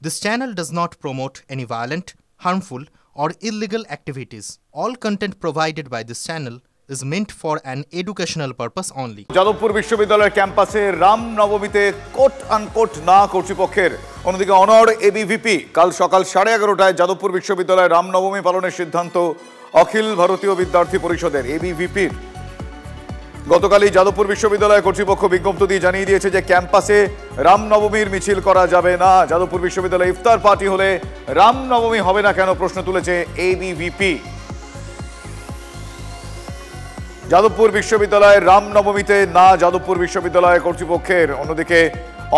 This channel does not promote any violent, harmful, or illegal activities. All content provided by this channel is meant for an educational purpose only. Jadavpur বিশ্ববিদ্যালয়ের ক্যাম্পাসে রামনবমীতে coat unquote না কর্তৃপক্ষের। অন্যদিকে অনর ABVP কাল সকাল 11:30টায় যাদবপুর বিশ্ববিদ্যালয়ে রামনবমী পালনের সিদ্ধান্ত অখিল ভারতীয় বিদ্যার্থী পরিষদের এবিভিপির। গতকালই যাদবপুর বিশ্ববিদ্যালয় কর্তৃপক্ষ বিজ্ঞপ্তি দিয়ে জানিয়ে দিয়েছে যে ক্যাম্পাসে রামনবমীর মিছিল করা যাবে না। যাদবপুর বিশ্ববিদ্যালয়ে ইফতার পার্টি হলে রামনবমী হবে না কেন প্রশ্ন তুলেছে এবিভিপি। যাদবপুর বিশ্ববিদ্যালয়ের রামনবমীতে না যাদবপুর বিশ্ববিদ্যালয় কর্তৃপক্ষের। অন্যদিকে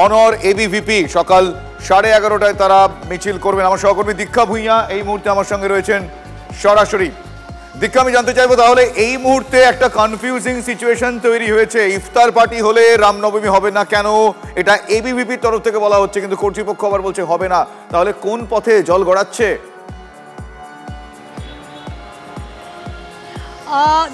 অনর এবিভিপি সকাল 11:30টায় তারা মিছিল করবেন। আমার সহকর্মী দীক্ষা ভূঁইয়া এই মুহূর্তে আমার সঙ্গে রয়েছেন সরাসরি। দীক্ষা, আমি জানতে চাইবো তাহলে এই মুহূর্তে একটা কনফিউজিং সিচুয়েশন তৈরি হয়েছে। ইফতার পার্টি হলে রামনবমী হবে না কেন, এটা এবিভিপির তরফ থেকে বলা হচ্ছে, কিন্তু কর্তৃপক্ষ আবার বলছে হবে না। তাহলে কোন পথে জল গড়াচ্ছে?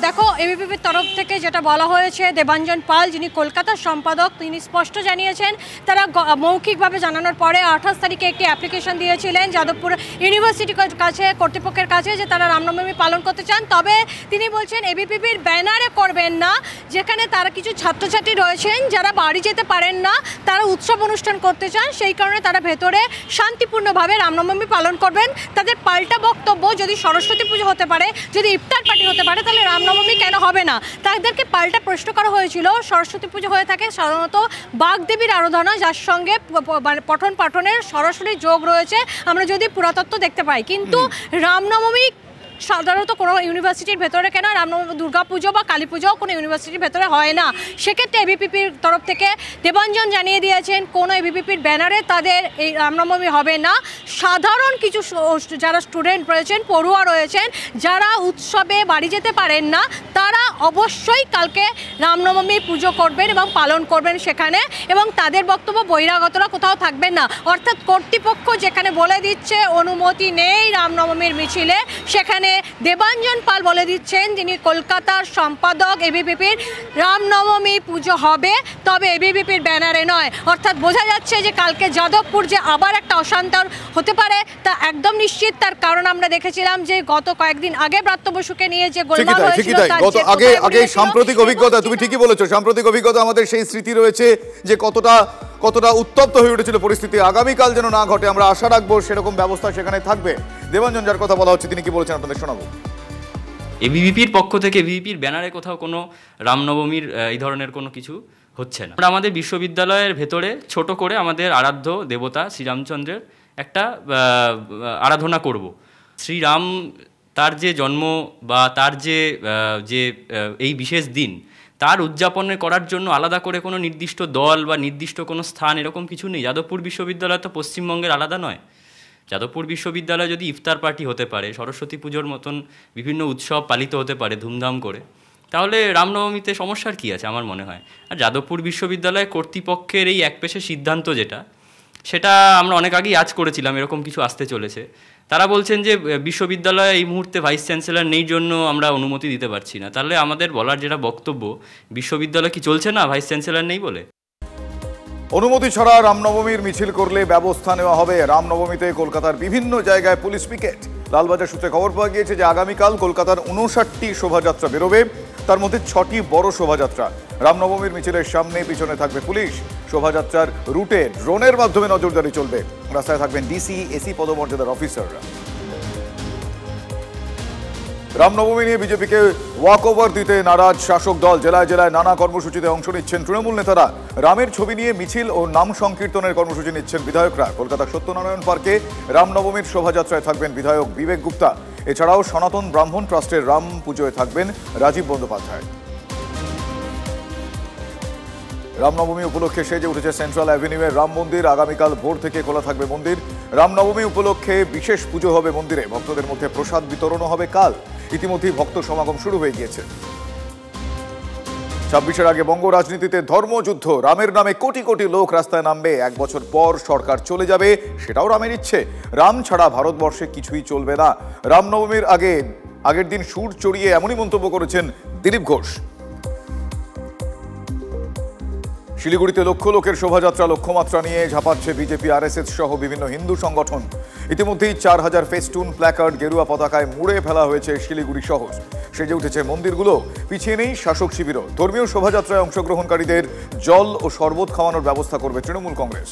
দেখো, এবিভিপির তরফ থেকে যেটা বলা হয়েছে, দেবাঞ্জন পাল যিনি কলকাতার সম্পাদক তিনি স্পষ্ট জানিয়েছেন তারা মৌখিকভাবে জানানোর পরে 28 তারিখে একটি অ্যাপ্লিকেশন দিয়েছিলেন যাদবপুর ইউনিভার্সিটির কাছে, কর্তৃপক্ষের কাছে, যে তারা রামনবমী পালন করতে চান। তবে তিনি বলছেন এবিভিপির ব্যানারে করবেন না, যেখানে তারা কিছু ছাত্রছাত্রী রয়েছেন যারা বাড়ি যেতে পারেন না, তারা উৎসব অনুষ্ঠান করতে চান, সেই কারণে তারা ভেতরে শান্তিপূর্ণভাবে রামনবমী পালন করবেন। তাদের পাল্টা বক্তব্য, যদি সরস্বতী পুজো হতে পারে, যদি ইফতার পার্টি হতে পারে, তাহলে রামনবমী কেন হবে না? তাদেরকে পাল্টা প্রশ্ন করা হয়েছিল। সরস্বতী পুজো হয়ে থাকে সাধারণত বাগদেবীর আরাধনা, যার সঙ্গে পঠন পাঠনের সরাসরি যোগ রয়েছে, আমরা যদি পুরাতত্ত্ব দেখতে পাই। কিন্তু রামনবমী সাধারণত কোনো ইউনিভার্সিটির ভেতরে কেন, রামনবমী দুর্গাপুজো বা কালী পুজো কোনো ইউনিভার্সিটির ভেতরে হয় না। সেক্ষেত্রে এবিভিপির তরফ থেকে দেবাঞ্জন জানিয়ে দিয়েছেন কোনো এবিভিপির ব্যানারে তাদের এই রামনবমী হবে না। সাধারণ কিছু যারা স্টুডেন্ট রয়েছেন, পড়ুয়া রয়েছেন, যারা উৎসবে বাড়ি যেতে পারেন না, তারা অবশ্যই কালকে রামনবমী পুজো করবেন এবং পালন করবেন সেখানে, এবং তাদের বক্তব্য বহিরাগতরা কোথাও থাকবেন না। অর্থাৎ কর্তৃপক্ষ যেখানে বলে দিচ্ছে অনুমতি নেই রামনবমীর মিছিলে, সেখানে দেবাঞ্জন পাল বলে দিচ্ছেন, যিনি কলকাতার সম্পাদক এবিভিপির, রামনবমী পুজো হবে, তবে এবিভিপির ব্যানারে নয়। অর্থাৎ বোঝা যাচ্ছে যে কালকে যাদবপুর যে আবার একটা অশান্তর হতে পারে তা একদম নিশ্চিত। তার কারণ আমরা দেখেছিলাম যে গত কয়েকদিন আগে ব্রাত্য বসুকে নিয়ে যে গোলমাল হয়েছিল, আগে সাম্প্রতিক অভিজ্ঞতা, তুমি ঠিকই বলেছো, সাম্প্রতিক অভিজ্ঞতা আমাদের সেই স্মৃতি রয়েছে যে কতটা উত্তপ্ত হয়ে উঠেছিল পরিস্থিতি। আগামীকাল যেন না ঘটে, আমরা আশা রাখবো সেরকম ব্যবস্থা সেখানে থাকবে। দেবাঞ্জন যার কথা বলা হচ্ছে তিনি কি বলেছেন আপনাদের শোনাবো। এবিভিপির পক্ষ থেকে এবিভিপির ব্যানারে কোথাও কোনো রামনবমীর এই ধরনের কোনো কিছু হচ্ছে না। আমরা আমাদের বিশ্ববিদ্যালয়ের ভেতরে ছোট করে আমাদের আরাধ্য দেবতা শ্রীরামচন্দ্রের একটা আরাধনা করব। শ্রীরাম তার যে জন্ম বা তার যে এই বিশেষ দিন, তার উদযাপন করার জন্য আলাদা করে কোনো নির্দিষ্ট দল বা নির্দিষ্ট কোনো স্থান এরকম কিছু নেই। যাদবপুর বিশ্ববিদ্যালয় তো পশ্চিমবঙ্গের আলাদা নয়। যাদবপুর বিশ্ববিদ্যালয়ে যদি ইফতার পার্টি হতে পারে, সরস্বতী পুজোর মতন বিভিন্ন উৎসব পালিত হতে পারে ধুমধাম করে, তাহলে রামনবমীতে সমস্যার কী আছে আমার মনে হয়। আর যাদবপুর বিশ্ববিদ্যালয় কর্তৃপক্ষের এই একপেশে সিদ্ধান্ত সেটা আমরা অনেক আগেই আজ করেছিলাম এরকম কিছু আসতে চলেছে। তারা বলছেন যে বিশ্ববিদ্যালয়ে এই মুহূর্তে ভাইস চ্যান্সেলর নেই জন্য আমরা অনুমতি দিতে পারছি না। তাহলে আমাদের বলার যেটা বক্তব্য, বিশ্ববিদ্যালয় কি চলছে না ভাইস চ্যান্সেলর নেই বলে? অনুমতি ছাড়া রামনবমীর মিছিল করলে ব্যবস্থা নেওয়া হবে। রামনবমীতে কলকাতার বিভিন্ন জায়গায় পুলিশ পিকেট। লালবাজার সূত্রে খবর পাওয়া গিয়েছে যে আগামীকাল কলকাতার 59টি শোভাযাত্রা বেরোবে, তার মধ্যে 6টি বড় শোভাযাত্রা। রামনবমীর মিছিলের সামনে পিছনে থাকবে পুলিশ। শোভাযাত্রার রুটে ড্রোনের মাধ্যমে নজরদারি চলবে। রাস্তায় থাকবেন ডিসি, এসি পদমর্যাদার অফিসাররা। রামনবমী নিয়ে বিজেপিকে ওয়াক ওভার দিতে নারাজ শাসক দল। জেলায় জেলায় নানা কর্মসূচিতে অংশ নিচ্ছেন তৃণমূল নেতারা। রামের ছবি নিয়ে মিছিল ও নাম সংকীর্তনের কর্মসূচি নিচ্ছেন বিধায়করা। কলকাতার সত্যনারায়ণ পার্কে রামনবমীর শোভাযাত্রায় থাকবেন বিধায়ক বিবেক গুপ্তা। এছাড়াও সনাতন ব্রাহ্মণ ট্রাস্টের রাম পুজোয় থাকবেন রাজীব বন্দ্যোপাধ্যায়। রামনবমী উপলক্ষে সেজে উঠেছে সেন্ট্রাল অ্যাভিনিউয়ের রাম মন্দির। আগামীকাল ভোর থেকে খোলা থাকবে মন্দির। রামনবমী উপলক্ষে বিশেষ পুজো হবে মন্দিরে। ভক্তদের মধ্যে প্রসাদ বিতরণও হবে কাল। ইতিমধ্যেই ভক্ত সমাগম শুরু হয়ে গিয়েছে। 26-এর আগে বঙ্গ রাজনীতিতে ধর্মযুদ্ধ। রামের নামে কোটি কোটি লোক রাস্তায় নামবে। 1 বছর পর সরকার চলে যাবে, সেটাও রামের ইচ্ছে। রাম ছাড়া ভারতবর্ষে কিছুই চলবে না। রামনবমীর আগের দিন সুর চড়িয়ে এমনই মন্তব্য করেছেন দিলীপ ঘোষ। শিলিগুড়িতে লক্ষ লোকের শোভাযাত্রা লক্ষ্যমাত্রা নিয়ে ঝাঁপাচ্ছে বিজেপি, আরএসএস সহ বিভিন্ন হিন্দু সংগঠন। ইতিমধ্যেই 4000 ফেস্টুন, প্ল্যাকার্ড, গেরুয়া পতাকায় মুড়ে ফেলা হয়েছে শিলিগুড়ি শহর। সেজে উঠেছে মন্দিরগুলো, পিছিয়ে নেই শাসক শিবিরও। ধর্মীয় শোভাযাত্রায় অংশগ্রহণকারীদের জল ও শরবত খাওয়ানোর ব্যবস্থা করবে তৃণমূল কংগ্রেস।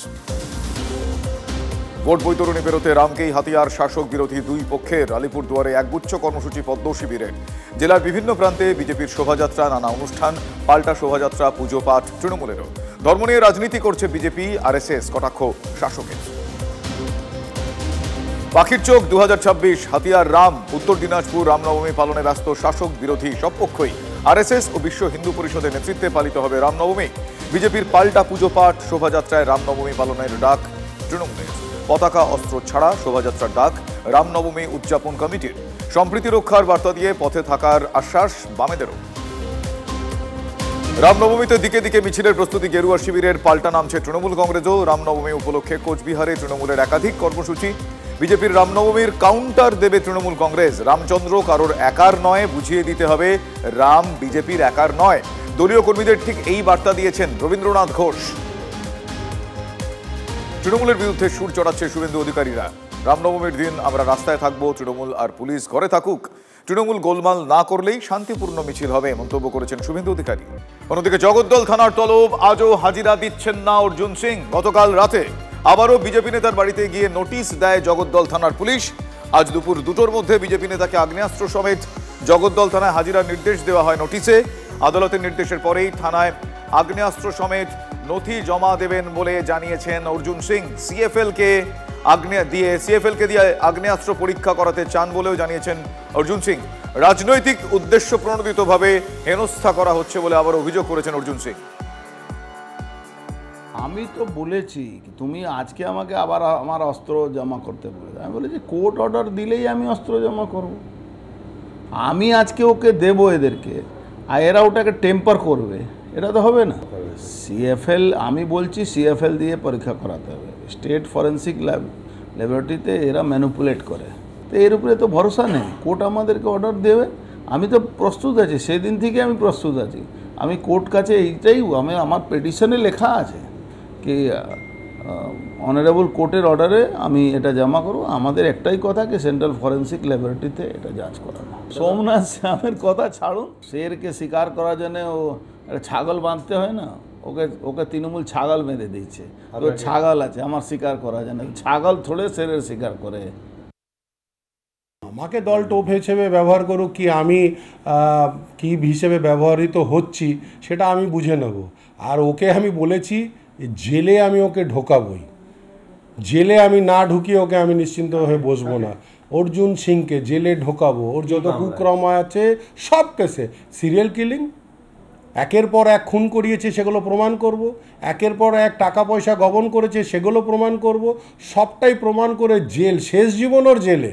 ভোট বৈতরণী পেরোতে রামকেই হাতিয়ার শাসক বিরোধী দুই পক্ষের। আলিপুরদুয়ারে একগুচ্ছ কর্মসূচি পদ্ম শিবিরের। জেলার বিভিন্ন প্রান্তে বিজেপির শোভাযাত্রা, নানা অনুষ্ঠান, পাল্টা শোভাযাত্রা, পুজো পাঠ তৃণমূলেরও। ধর্ম নিয়ে রাজনীতি করছে বিজেপি, আরএসএস, কটাক্ষ শাসকের। পাখির চোখ 2026, হাতিয়ার রাম। উত্তর দিনাজপুর রামনবমী পালনে ব্যস্ত শাসক বিরোধী সব পক্ষই। আরএসএস ও বিশ্ব হিন্দু পরিষদের নেতৃত্বে পালিত হবে রামনবমী। বিজেপির পাল্টা পুজো পাঠ, শোভাযাত্রায় রামনবমী পালনের ডাক তৃণমূলের। পতাকা অস্ত্র ছাড়া শোভাযাত্রার ডাক রামনবমী উদযাপন কমিটির। সম্প্রীতি রক্ষার বার্তা দিয়ে পথে থাকার আশ্বাস বামেদেরও। রামনবমীতে দিকে দিকে মিছিলের প্রস্তুতি গেরুয়া শিবিরের। পাল্টা নামছে তৃণমূল কংগ্রেসও। রামনবমী উপলক্ষে কোচবিহারে তৃণমূলের একাধিক কর্মসূচি। বিজেপির রামনবমীর কাউন্টার দেবে তৃণমূল কংগ্রেস। রামচন্দ্র কারোর একার নয়, বুঝিয়ে দিতে হবে রাম বিজেপির একার নয়। দলীয় কর্মীদের ঠিক এই বার্তা দিয়েছেন রবীন্দ্রনাথ ঘোষ। তৃণমূলের বিরুদ্ধে সুর চড়াচ্ছে শুভেন্দু অধিকারীরা। রামনবমীর দিন আমরা রাস্তায় থাকবো, তৃণমূল আর পুলিশ ঘরে থাকুক। তৃণমূল গোলমাল না করলেই শান্তিপূর্ণ মিছিল হবে, মন্তব্য করেছেন শুভেন্দু অধিকারী। অন্যদিকে জগদ্দল থানার তলব, আজও হাজিরা দিচ্ছেন না অর্জুন সিং। গতকাল রাতে আবারও বিজেপি নেতার বাড়িতে গিয়ে নোটিশ দেয় জগদ্দল থানার পুলিশ। আজ দুপুর 2টোর মধ্যে বিজেপি নেতাকে আগ্নেয়াস্ত্র সমেত জগদ্দল থানায় হাজিরার নির্দেশ দেওয়া হয় নোটিশে। আদালতের নির্দেশের পরেই থানায় আগ্নেয়াস্ত্র সমেত নথি জমা দেবেন বলে জানিয়েছেন অর্জুন সিং। সিএফএল কে দিয়ে আগ্নেয়াস্ত্র পরীক্ষা করাতে চান বলেও জানিয়েছেন অর্জুন সিং। রাজনৈতিক উদ্দেশ্য প্রণোদিতভাবে হেনস্থা করা হচ্ছে বলে আবার অভিযোগ করেছেন অর্জুন সিং। আমি তো বলেছি তুমি আজকে আমাকে আবার আমার অস্ত্র জমা করতে বলেছে। আমি বলেছি কোর্ট অর্ডার দিলেই আমি অস্ত্র জমা করব। আমি আজকে ওকে দেবো এদেরকে, আর এরা ওটাকে টেম্পার করবে, এটা তো হবে না। সিএফএল, আমি বলছি সিএফএল দিয়ে পরীক্ষা করাতে হবে। স্টেট ফরেন্সিক ল্যাবরেটরিতে এরা ম্যানিপুলেট করে, তো এর উপরে তো ভরসা নেই। কোর্ট আমাদেরকে অর্ডার দেবে, আমি তো প্রস্তুত আছি, সেদিন থেকে আমি প্রস্তুত আছি। আমি কোর্ট কাছে এইটাই আমার পিটিশনে লেখা আছে কি অনারেবল কোর্টের অর্ডারে আমি এটা জমা করব। আমাদের একটাই কথা কি সেন্ট্রাল ফরেন্সিক ল্যাবরেটরিতে এটা যাঁচ করানো। সোমনাথ শ্যামের কথা ছাড়ুন, শেরকে শিকার করার জন্য ও একটা ছাগল বাঁধতে হয় না, ওকে তৃণমূল ছাগল বেঁধে দিচ্ছে। তো ছাগল আছে আমার শিকার করার জন্য, ছাগল থোড়ে শেরের শিকার করে। আমাকে দল টোপ হিসেবে ব্যবহার করুক, কি আমি কি হিসেবে ব্যবহৃত হচ্ছি সেটা আমি বুঝে নেব। আর ওকে আমি বলেছি জেলে আমি ওকে ঢোকাবই, জেলে আমি না ঢুকিয়ে ওকে আমি নিশ্চিন্ত হয়ে বসবো না। অর্জুন সিংকে জেলে ঢোকাবো, ওর যত কুক্রম আছে সব কেসে। সিরিয়াল কিলিং, একের পর এক খুন করিয়েছে সেগুলো প্রমাণ করব, একের পর এক টাকা পয়সা গবন করেছে সেগুলো প্রমাণ করব, সবটাই প্রমাণ করে জেল, শেষ জীবন ওর জেলে।